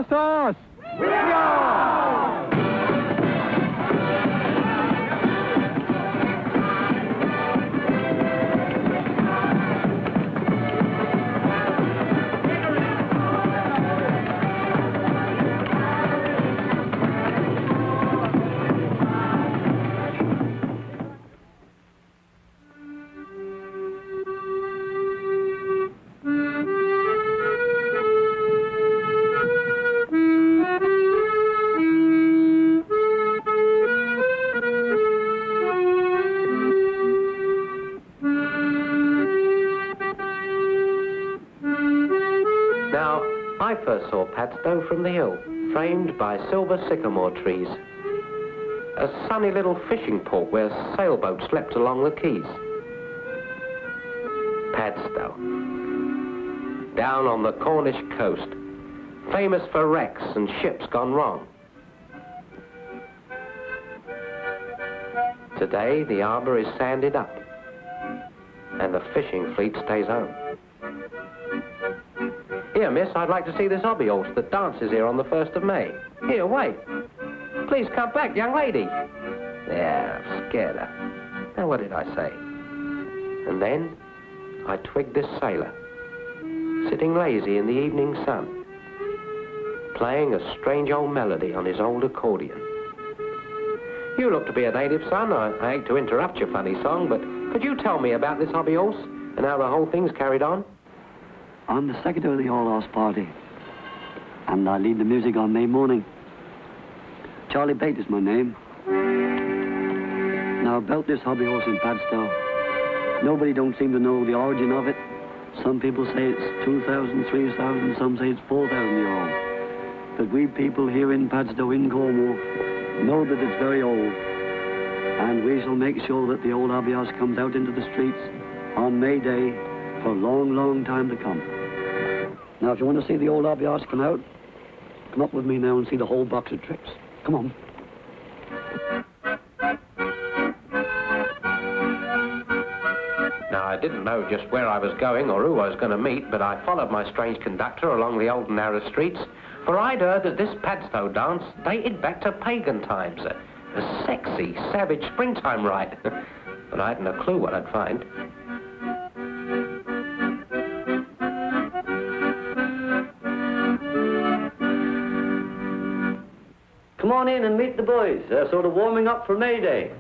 Oss Oss Wee Oss! Now, I first saw Padstow from the hill, framed by silver sycamore trees. A sunny little fishing port where sailboats slept along the quays. Padstow, down on the Cornish coast, famous for wrecks and ships gone wrong. Today, the harbour is sanded up, and the fishing fleet stays home. Here, miss, I'd like to see this hobby horse that dances here on the 1st of May. Here, wait. Please come back, young lady. There, I've scared her. Now, what did I say? And then I twigged this sailor, sitting lazy in the evening sun, playing a strange old melody on his old accordion. You look to be a native, son. I hate to interrupt your funny song, but could you tell me about this hobby horse and how the whole thing's carried on? I'm the secretary of the All Horse Party, and I lead the music on May morning. Charlie Bate is my name. Now, about this hobby horse in Padstow, nobody don't seem to know the origin of it. Some people say it's 2,000, 3,000, some say it's 4,000 year old. But we people here in Padstow, in Cornwall, know that it's very old. And we shall make sure that the old hobby horse comes out into the streets on May Day for a long, long time to come. Now, if you want to see the old hobby horse come out, come up with me now and see the whole box of tricks. Come on. Now, I didn't know just where I was going or who I was going to meet, but I followed my strange conductor along the old and narrow streets, for I'd heard that this Padstow dance dated back to pagan times, a sexy, savage springtime rite. But I hadn't a clue what I'd find. Come on in and meet the boys. They're sort of warming up for May Day.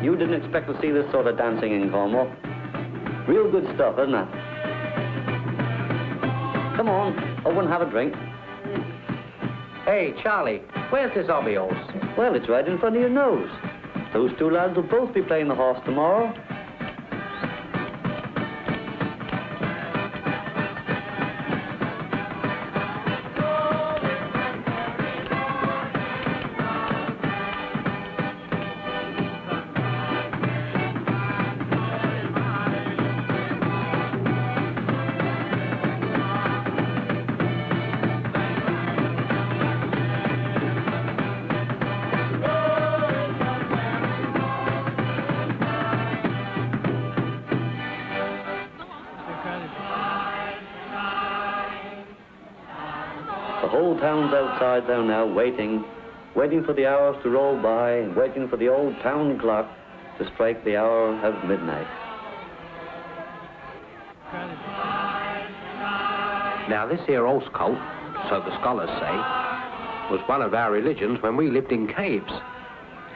You didn't expect to see this sort of dancing in Cornwall. Real good stuff, isn't it? Come on, over and have a drink. Hey, Charlie, where's this hobby horse? Well, it's right in front of your nose. Those two lads will both be playing the horse tomorrow. The whole town's outside there now, waiting for the hours to roll by, and waiting for the old town clock to strike the hour of midnight. Now, this here horse cult, so the scholars say, was one of our religions when we lived in caves.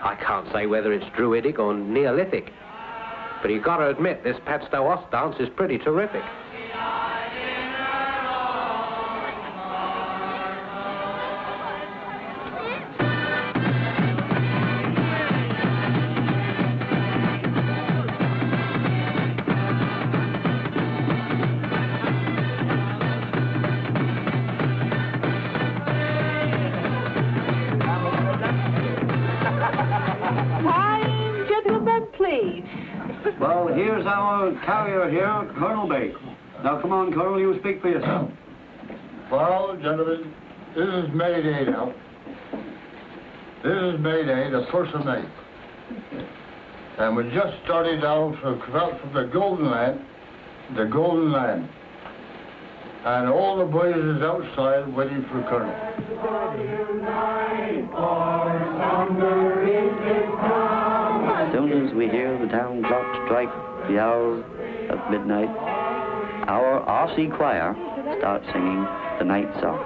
I can't say whether it's Druidic or Neolithic, but you've got to admit this Padstow Oss dance is pretty terrific. Well, here's our carrier here, Colonel Bate. Now, come on, Colonel, you speak for yourself. Well, gentlemen, this is May Day now. This is May Day, the 1st of May. And we just started out from the Golden Land, And all the boys is outside waiting for Colonel. As soon as we hear the town clock strike the hour of midnight, our RC choir starts singing the night song.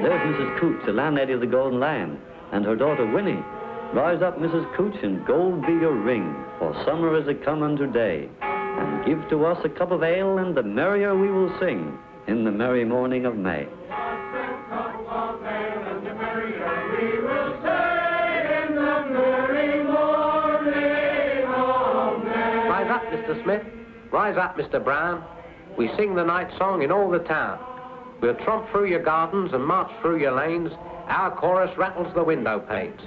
There's Mrs. Cooch, the landlady of the Golden Lion, and her daughter Winnie. Rise up, Mrs. Cooch, and gold be your ring, for summer is a come unto day. And give to us a cup of ale, and the merrier we will sing in the merry morning of May. Rise up, Mr. Smith. Rise up, Mr. Brown. We sing the night song in all the town. We'll tromp through your gardens and march through your lanes. Our chorus rattles the window panes.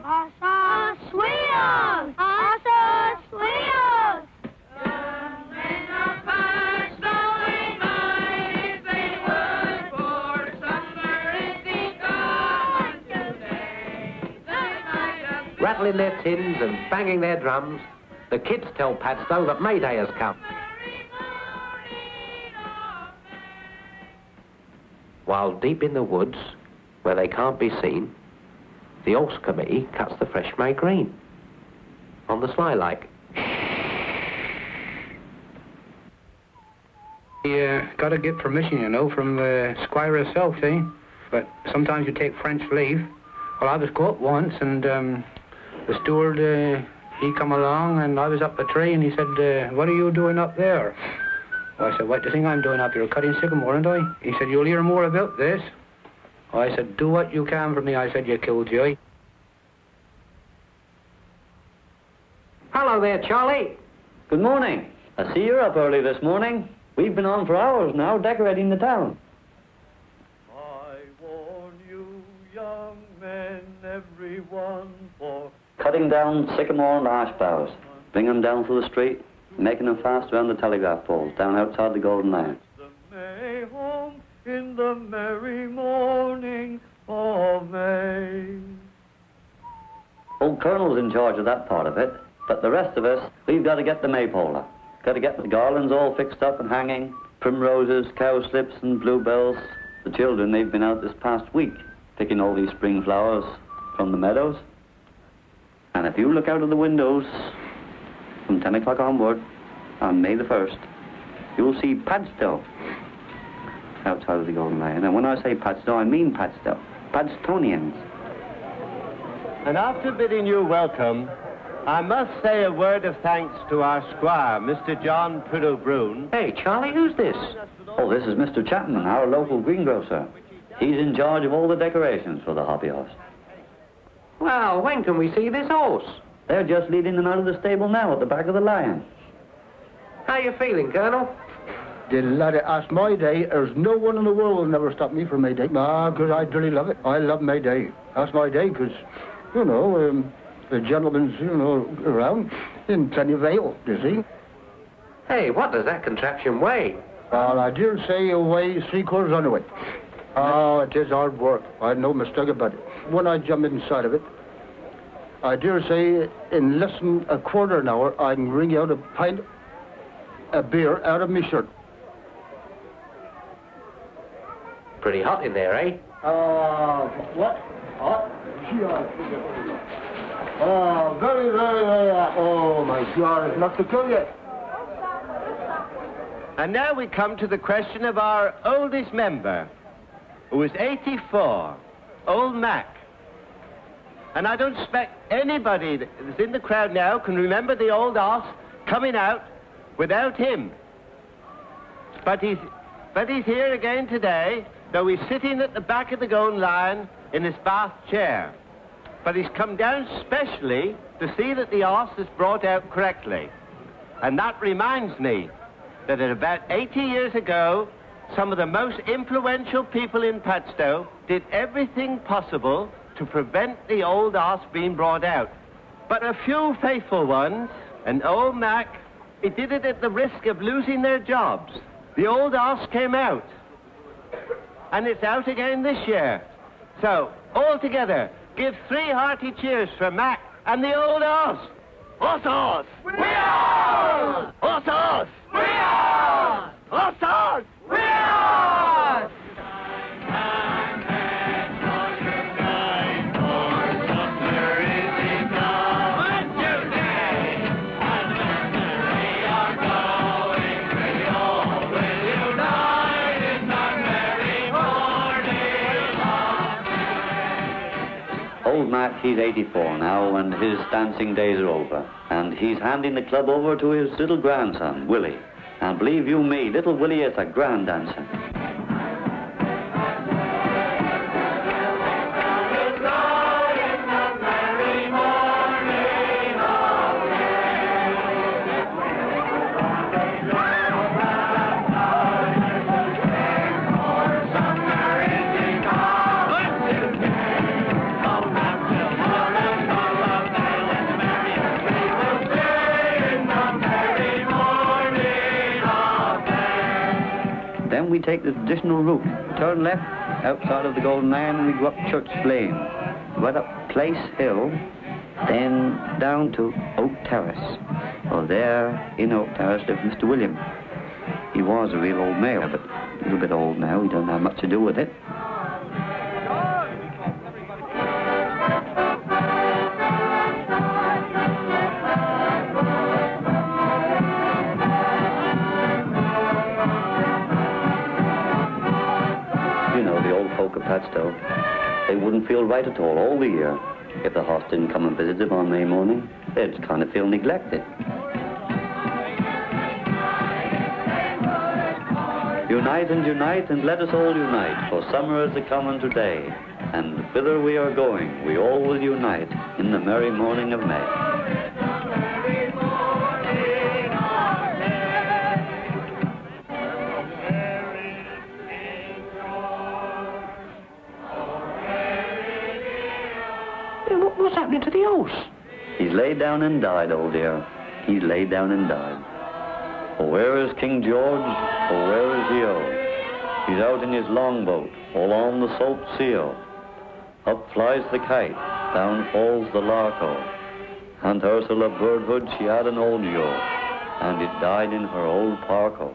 Oss Oss Wee Oss! Oss Oss Wee Oss! Young men of Padstow ain't mine if they would, for summer is begun today. The night of Rattling their tins and banging their drums, the kids tell Padstow that May Day has come. While deep in the woods, where they can't be seen, the Oss Committee cuts the fresh May green. On the sly like. You got to get permission, you know, from the squire herself, see? But sometimes you take French leave. Well, I was go up once, and the steward, he come along, and I was up a tree, and he said, what are you doing up there? Well, I said, what do you think I'm doing up here? Cutting sycamore, aren't I? He said, you'll hear more about this. I said, do what you can for me. I said, you killjoy. Hello there, Charlie. Good morning. I see you're up early this morning. We've been on for hours now, decorating the town. I warn you, young men, everyone, for cutting down sycamore and ash boughs, bring them down through the street, making them fast around the telegraph poles down outside the Golden Lion. The May home in the merry morning of May. Old Colonel's in charge of that part of it, but the rest of us, we've got to get the maypole. Got to get the garlands all fixed up and hanging, primroses, cowslips and bluebells. The children, they've been out this past week picking all these spring flowers from the meadows. And if you look out of the windows from 10 o'clock onward on May the 1st, you'll see Padstow outside of the Golden Lion. And when I say Padstow, I mean Padstow. Padstonians. And after bidding you welcome, I must say a word of thanks to our squire, Mr. John Priddle-Broon. Hey, Charlie, who's this? Oh, this is Mr. Chapman, our local greengrocer. He's in charge of all the decorations for the hobby horse. Well, when can we see this horse? They're just leading them out of the stable now at the back of the Lion. How you feeling, Colonel? Laddie, that's my day. There's no one in the world will never stop me from May Day. Ah, because I really love it. I love May Day. That's my day, because, you know, the gentleman's, you know, around in plenty of ale, you see. Hey, what does that contraption weigh? Well, I dare say it weighs 3/4 underweight. Oh, it is hard work. I no mistake about it. When I jump inside of it, I dare say in less than a quarter an hour, I can wring out a pint of beer out of my shirt. Pretty hot in there, eh? What? Hot? Oh, very, very, very hot. Oh, my God, it's not to kill you. And now we come to the question of our oldest member, who is 84, old Mac. And I don't expect anybody that's in the crowd now can remember the old Oss coming out without him. But he's here again today, though he's sitting at the back of the Golden Lion in his bath chair. But he's come down specially to see that the Oss is brought out correctly. And that reminds me that at about 80 years ago, some of the most influential people in Padstow did everything possible to prevent the old Oss being brought out. But a few faithful ones, and old Mac, he did it at the risk of losing their jobs. The old Oss came out, and it's out again this year. So, all together, give 3 hearty cheers for Mac and the old Oss. Oss Oss! Wee Oss! Oss Oss! Wee Oss! Oss Oss! Wee Oss! Old Mac, he's 84 now, and his dancing days are over. And he's handing the club over to his little grandson, Willie. And believe you me, little Willie is a grand dancer. Then we take the traditional route, turn left outside of the Golden Lion, and we go up Church Lane, right up Place Hill, then down to Oak Terrace. Well, there in Oak Terrace lived Mr. William. He was a real old mayor, but a little bit old now. He doesn't have much to do with it. Folk of Padstow, they wouldn't feel right at all the year. If the horse didn't come and visit them on May morning, they'd kind of feel neglected. Unite and let us all unite, for summer is a-coming today, and whither we are going, we all will unite in the merry morning of May. What's happening to the horse? He's laid down and died, old dear. He's laid down and died. Oh, where is King George? Oh, where is he, oh? He's out in his longboat, all on the salt sea, oh. Up flies the kite, down falls the lark, oh. Aunt Ursula Birdhood, she had an old yo, and it died in her old park, oh.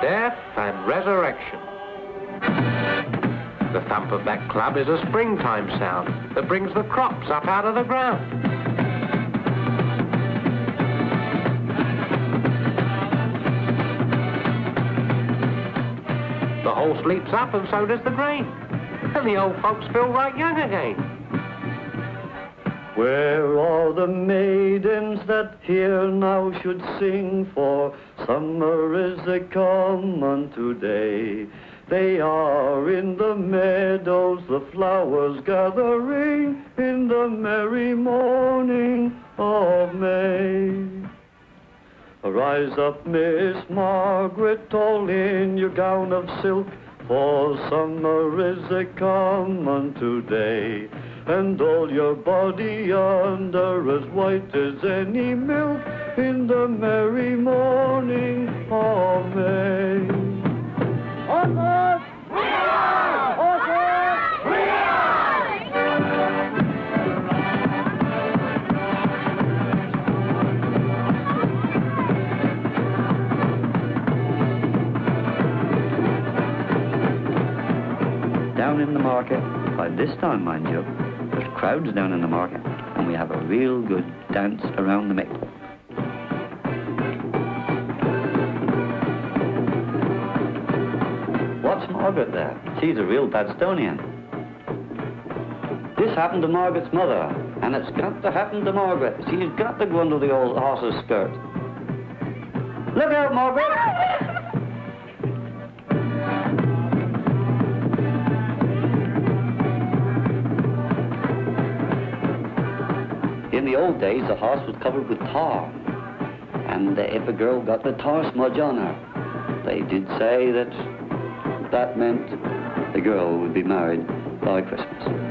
Death and resurrection. The thump of that club is a springtime sound that brings the crops up out of the ground. The horse leaps up and so does the grain. And the old folks feel right young again. Where are the maidens that here now should sing, for summer is a-comin' today? They are in the meadows, the flowers gathering in the merry morning of May. Rise up, Miss Margaret, all in your gown of silk, for summer is a-comin' today. And all your body under as white as any milk in the merry morning of May. Oss Oss Wee Oss! Oss Oss Wee Oss! Down in the market, by this time, mind you, there's crowds down in the market, and we have a real good dance around the maple. What's Margaret there? She's a real Padstonian. This happened to Margaret's mother, and it's got to happen to Margaret. She's got to go under the old horse's skirt. Look out, Margaret! In the old days, the horse was covered with tar, and if a girl got the tar smudge on her, they did say that that meant the girl would be married by Christmas.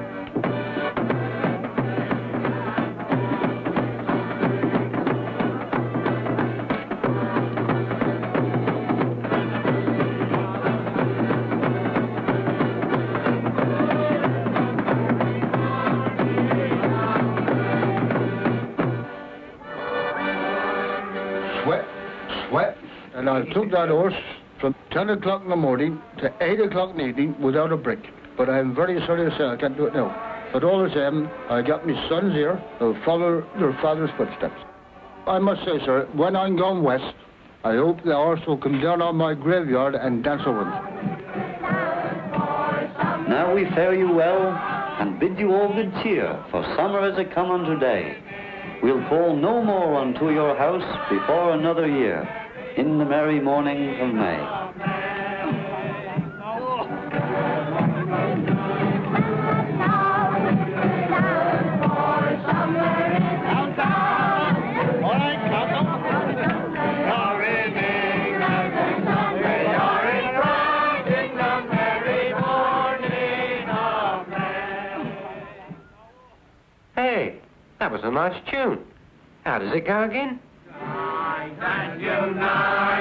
Sweat, and I took that horse from 10 o'clock in the morning to 8 o'clock in the evening without a break. But I'm very sorry to say I can't do it now. But all the same, I got my sons here who'll follow their father's footsteps. I must say, sir, when I'm gone west, I hope the horse will come down on my graveyard and dance over me. Now we fare you well and bid you all good cheer, for summer is a come unto day. We'll call no more unto your house before another year, in the merry mornings of May. Hey, that was a nice tune. How does it go again? And unite.